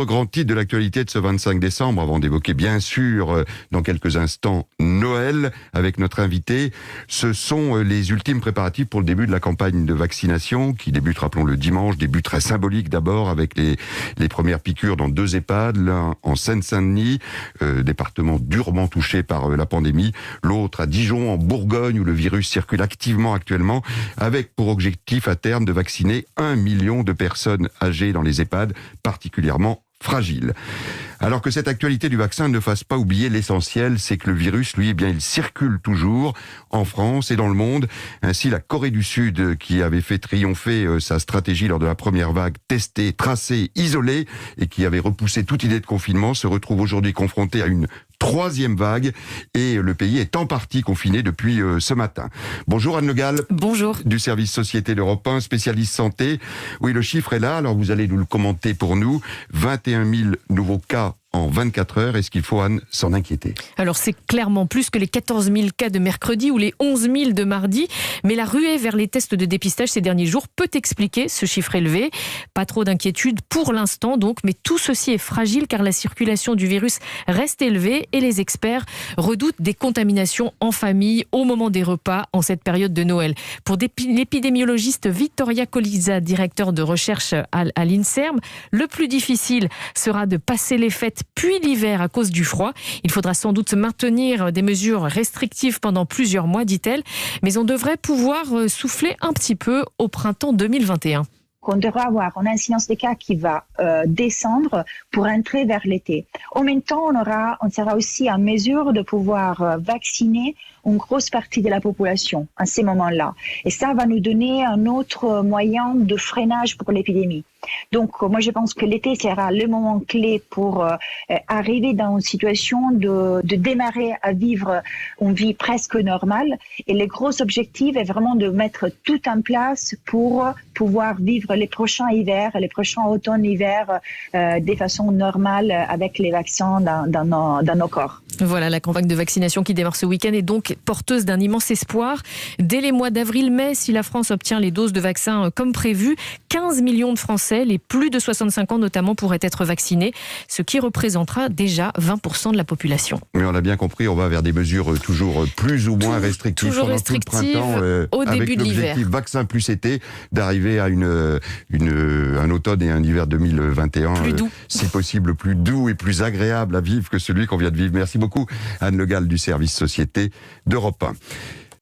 Grand titre de l'actualité de ce 25 décembre, avant d'évoquer bien sûr dans quelques instants Noël avec notre invité, ce sont les ultimes préparatifs pour le début de la campagne de vaccination qui débute, rappelons-le, dimanche, début très symbolique d'abord avec les premières piqûres dans 2 EHPAD, l'un en Seine-Saint-Denis, département durement touché par la pandémie, l'autre à Dijon en Bourgogne où le virus circule activement actuellement, avec pour objectif à terme de vacciner 1 million de personnes âgées dans les EHPAD, particulièrement fragile. Alors que cette actualité du vaccin ne fasse pas oublier l'essentiel, c'est que le virus, lui, il circule toujours en France et dans le monde. Ainsi, la Corée du Sud, qui avait fait triompher sa stratégie lors de la première vague, testée, tracée, isolée, et qui avait repoussé toute idée de confinement, se retrouve aujourd'hui confrontée à une 3e vague et le pays est en partie confiné depuis ce matin. Bonjour Anne Le Gall. Bonjour. Du service Société d'Europe 1, spécialiste santé. Oui, le chiffre est là, alors vous allez nous le commenter pour nous. 21 000 nouveaux cas en 24 heures, est-ce qu'il faut, Anne, s'en inquiéter? Alors c'est clairement plus que les 14 000 cas de mercredi ou les 11 000 de mardi, mais la ruée vers les tests de dépistage ces derniers jours peut expliquer ce chiffre élevé. Pas trop d'inquiétude pour l'instant donc, mais tout ceci est fragile car la circulation du virus reste élevée et les experts redoutent des contaminations en famille au moment des repas en cette période de Noël. Pour l'épidémiologiste Vittoria Colizza, directeur de recherche à l'INSERM, le plus difficile sera de passer les fêtes puis l'hiver à cause du froid. Il faudra sans doute maintenir des mesures restrictives pendant plusieurs mois, dit-elle, mais on devrait pouvoir souffler un petit peu au printemps 2021. On devra avoir une incidence des cas qui va descendre pour entrer vers l'été. En même temps, on sera aussi en mesure de pouvoir vacciner une grosse partie de la population à ces moments-là. Et ça va nous donner un autre moyen de freinage pour l'épidémie. Donc, moi, je pense que l'été sera le moment clé pour arriver dans une situation de démarrer à vivre une vie presque normale. Et le gros objectif est vraiment de mettre tout en place pour pouvoir vivre les prochains hivers, les prochains automnes-hivers de façon normale avec les vaccins dans nos corps. Voilà, la campagne de vaccination qui démarre ce week-end est donc porteuse d'un immense espoir. Dès les mois d'avril-mai, si la France obtient les doses de vaccins comme prévu, 15 millions de Français, les plus de 65 ans notamment, pourraient être vaccinés, ce qui représentera déjà 20% de la population. Mais on a bien compris, on va vers des mesures toujours plus ou moins restrictives pendant tout le printemps, au début de l'hiver. Avec l'objectif vaccin plus été, d'arriver à un automne et un hiver 2021, si possible plus doux et plus agréable à vivre que celui qu'on vient de vivre. Merci beaucoup Anne Le Gall du service Société d'Europe 1.